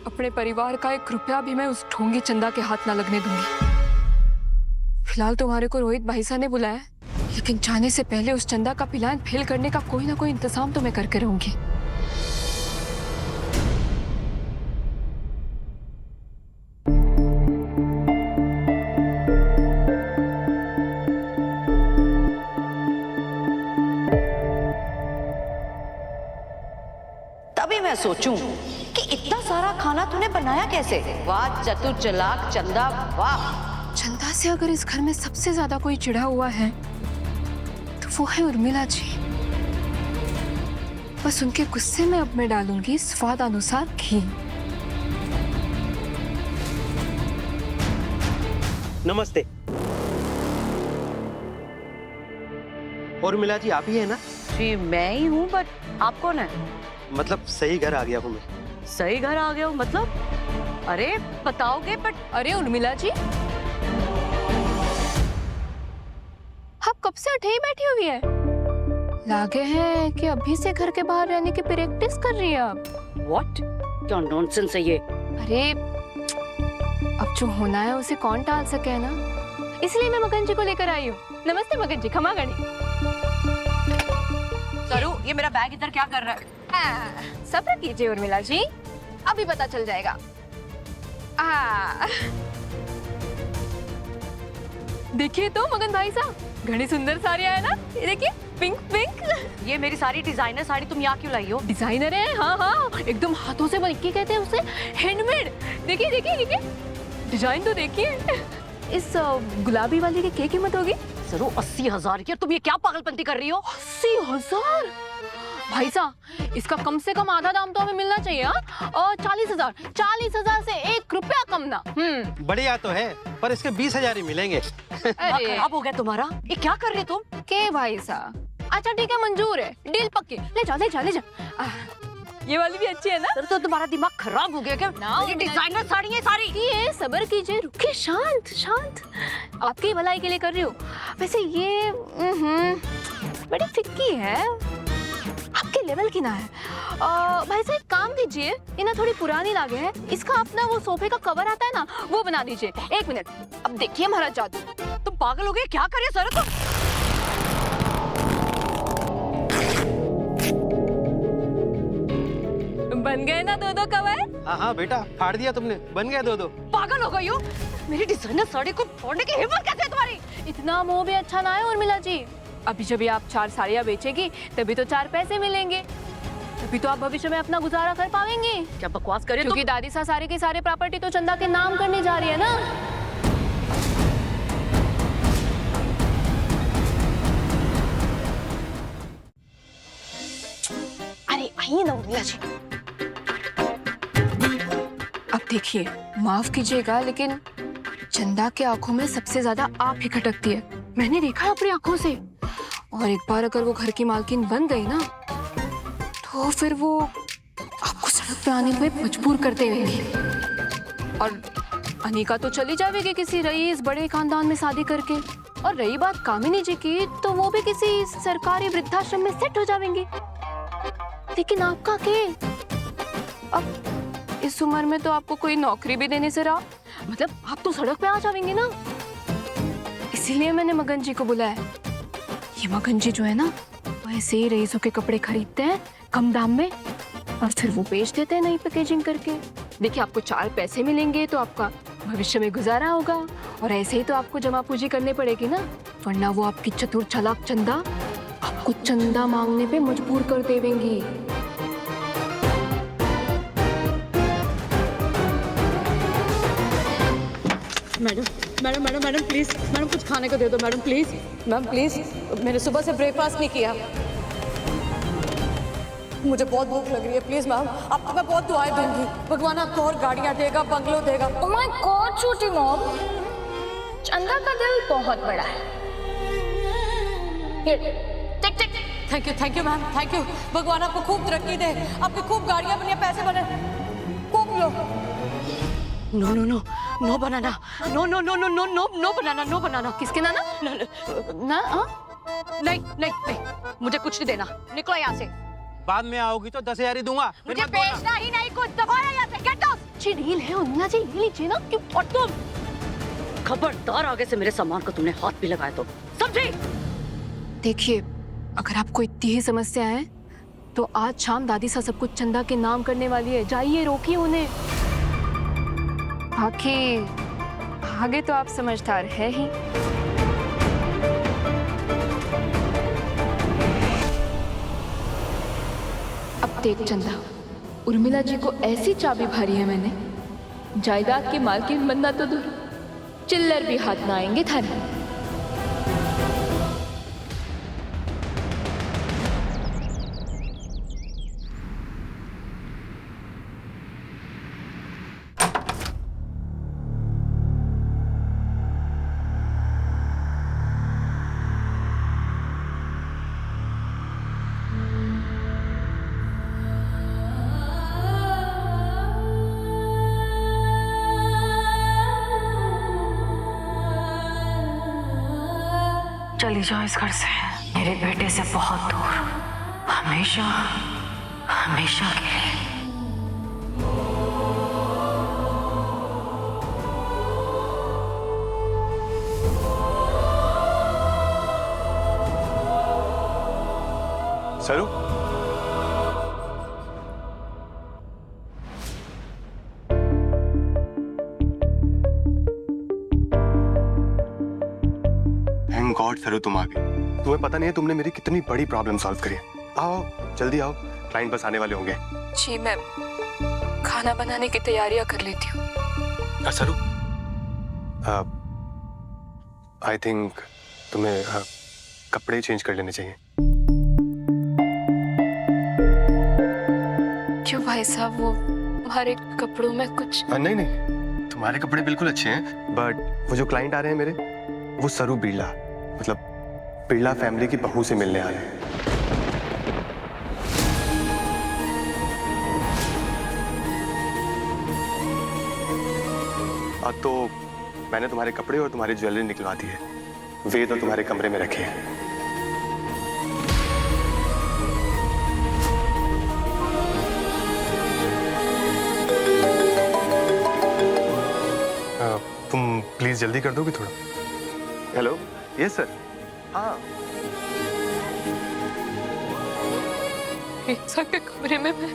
अपने परिवार का 1 रुपया भी मैं उस ढोंगी चंदा के हाथ ना लगने दूंगी। फिलहाल तुम्हारे को रोहित भाई साहब ने बुलाया है, लेकिन जाने से पहले उस चंदा का प्लान फेल करने का कोई ना कोई इंतजाम तो मैं करके रहूंगी। तभी मैं सोचूं कि इतना सारा खाना तूने बनाया कैसे। वाह चतुर चालाक चंदा, वाह। चंदा से अगर इस घर में सबसे ज्यादा कोई चिढ़ा हुआ है तो वो है उर्मिला जी। बस उनके गुस्से में अब मैं डालूंगी स्वाद अनुसार घी। नमस्ते। उर्मिला जी आप ही है ना? जी मैं ही हूँ, बट आप कौन है? मतलब सही घर आ गया हूँ मैं। सही घर आ गया हूँ मतलब? अरे बताओगे? बट अरे उर्मिला जी, आप कब से उठे ही बैठी हुई है? लागे हैं कि अभी से घर के बाहर रहने की प्रैक्टिस कर रही है आप। व्हाट? क्या नॉनसेंस है ये? अरे अब जो होना है उसे कौन टाल सके, है ना? इसलिए मैं मगन जी को लेकर आई हूँ। नमस्ते मगन जी, खमा गणी। सरू, ये मेरा बैग इधर क्या कर रहा है? सब्र कीजिए उर्मिला जी, अभी पता चल जाएगा। देखिए तो मगन भाई साहब, घनी सुंदर साड़ी है ना? ये देखिए, पिंक पिंक। ये मेरी सारी डिजाइनर साड़ी तुम यहाँ क्यों लाई हो? डिजाइनर है, हाँ हाँ, एकदम हाथों से बन के कहते हैं उसे, हैंडमेड। देखिए देखिए देखिए, डिजाइन तो देखिए। इस गुलाबी वाली की क्या कीमत होगी? सरू 80,000 की। तुम ये क्या पागलपंती कर रही हो? 80,000? भाई साहब, इसका कम से कम आधा दाम तो हमें मिलना चाहिए। हाँ, और 40,000, 40,000 से 1 रुपया कम ना। बढ़िया तो है, पर इसके 20,000 ही मिलेंगे। दिमाग खराब हो गया तुम्हारा? ये क्या कर रहे हो तुम? के भाई साहब, अच्छा ठीक है, मंजूर है, डील पक्की। ले जाओ ले जाओ ले जाओ। ये वाली भी अच्छी है ना? सर तो तुम्हारा दिमाग खराब हो गया क्या? ये डिजाइनर साड़ी है सारी। ये सब्र कीजिए, रुकिए, शांत शांत, आपकी भलाई के लिए कर रही हूँ। वैसे ये बड़ी फिक्की है, आपके लेवल की ना है। भाई साहब एक काम कीजिए, ये ना थोड़ी पुरानी लागे है, इसका अपना वो सोफे का कवर आता है ना, वो बना दीजिए। 1 मिनट, अब देखिए हमारा जादू। तुम पागल हो गए क्या कर रहे हो सर? तुम बन गए ना 2-2 कवर? हाँ हाँ बेटा, फाड़ दिया तुमने, बन गया 2-2। पागल हो गई हो? मेरी डिजाइनर साड़ी को फोड़ने की हिम्मत कैसे है तुम्हारी? इतना मोह भी अच्छा ना है उर्मिला जी। अभी जब आप 4 साड़ियाँ बेचेगी तभी तो 4 पैसे मिलेंगे, तभी तो आप भविष्य में अपना गुजारा कर पाएंगे। क्या बकवास कर रहे हो? क्योंकि दादी सा सारे के सारे प्रॉपर्टी तो चंदा के नाम करने जा रही है ना। अरे आइए ना उर्मिला जी। अब देखिए, माफ कीजिएगा लेकिन चंदा के आंखों में सबसे ज्यादा आप ही खटकती है, मैंने देखा है अपनी आंखों से। और एक बार अगर वो घर की मालकिन बन गई ना, तो फिर वो आपको सड़क पे आने पे मजबूर कर देंगी। और अनिका तो चली जाएगी किसी रईस बड़े खानदान में शादी करके, और रही बात कामिनी जी की, तो वो भी किसी सरकारी वृद्धाश्रम में सेट हो जाएंगी। लेकिन आपका क्या? अब इस उम्र में तो आपको कोई नौकरी भी देने से रहा, मतलब आप तो सड़क पे आ जाएंगे ना। इसीलिए मैंने मगन जी को बुलाया। ये मगन जी जो है ना, वो ऐसे ही रईसों के कपड़े खरीदते हैं कम दाम में, और फिर वो बेच देते हैं नई पैकेजिंग करके। देखिए, आपको 4 पैसे मिलेंगे तो आपका भविष्य में गुजारा होगा, और ऐसे ही तो आपको जमा पूंजी करनी पड़ेगी ना, वरना वो आपकी चतुर चालाक चंदा आपको चंदा मांगने पे मजबूर कर देवेंगी। Madam madam madam madam please, madam कुछ खाने को दे दो मैडम, प्लीज मैम प्लीज। मैंने सुबह से ब्रेकफास्ट नहीं किया, मुझे बहुत भूख लग रही है, प्लीज मैम। आपको मैं बहुत दुआएं दूंगी, भगवान आपको और गाड़ियां देगा, बंगलो देगा। ओह माय गॉड छोटी मॉम, चंदा का दिल बहुत बड़ा है। Tick tick. Thank you ma'am, thank you. भगवान आपको खूब तरक्की दे, आपकी खूब गाड़ियां बने, पैसे बने, खूब लो। No no no no banana, no no no no no no no banana, no banana. किसके नाना? ना नहीं नहीं नहीं, मुझे कुछ नहीं देना, निकलो यहाँ से। बाद में आओगी तो 10,000 ही दूंगा। मुझे बेचना ही नहीं, कुछ दबाया यहाँ से, गेट आउट। अच्छी डील है उन्ना जी, ले लीजिए ना। क्यों? और तुम खबरदार, आगे से मेरे सामान को तुमने हाथ भी लगाया तो समझे? देखिए, अगर आपको इतनी ही समस्या है तो आज शाम दादी सा सब कुछ चंदा के नाम करने वाली है। जाइए, रोकिए उन्हें। बाकी आगे तो आप समझदार है ही। अब देख चंदा, उर्मिला जी को ऐसी चाबी भरी है मैंने, जायदाद की मालकिन बनना तो दूर, चिल्लर भी हाथ ना आएंगे थाने। चली जाओ इस घर से, मेरे बेटे से बहुत दूर, हमेशा हमेशा के लिए। सरू, थैंक गॉड सरू तुम आ गई। तुम्हें पता नहीं है तुमने मेरी कितनी बड़ी प्रॉब्लम सॉल्व करी है। आओ जल्दी आओ, क्लाइंट बस आने वाले होंगे। जी मैं खाना बनाने की तैयारियां कर लेती हूँ। सरू, आई थिंक तुम्हें कपड़े चेंज कर लेने चाहिए। क्यों भाई साहब, वो हमारे कपड़ों में कुछ? नहीं नहीं, तुम्हारे कपड़े बिल्कुल अच्छे हैं, बट वो जो क्लाइंट आ रहे हैं मेरे, वो सरू बिरला, मतलब बिरला फैमिली की बहू से मिलने आ रहे हैं। अब तो मैंने तुम्हारे कपड़े और तुम्हारी ज्वेलरी निकलवा दी है, वे तो तुम्हारे कमरे में रखे हैं। तुम प्लीज जल्दी कर दोगे थोड़ा? Hello, yes sir. हाँ, के कमरे में मैं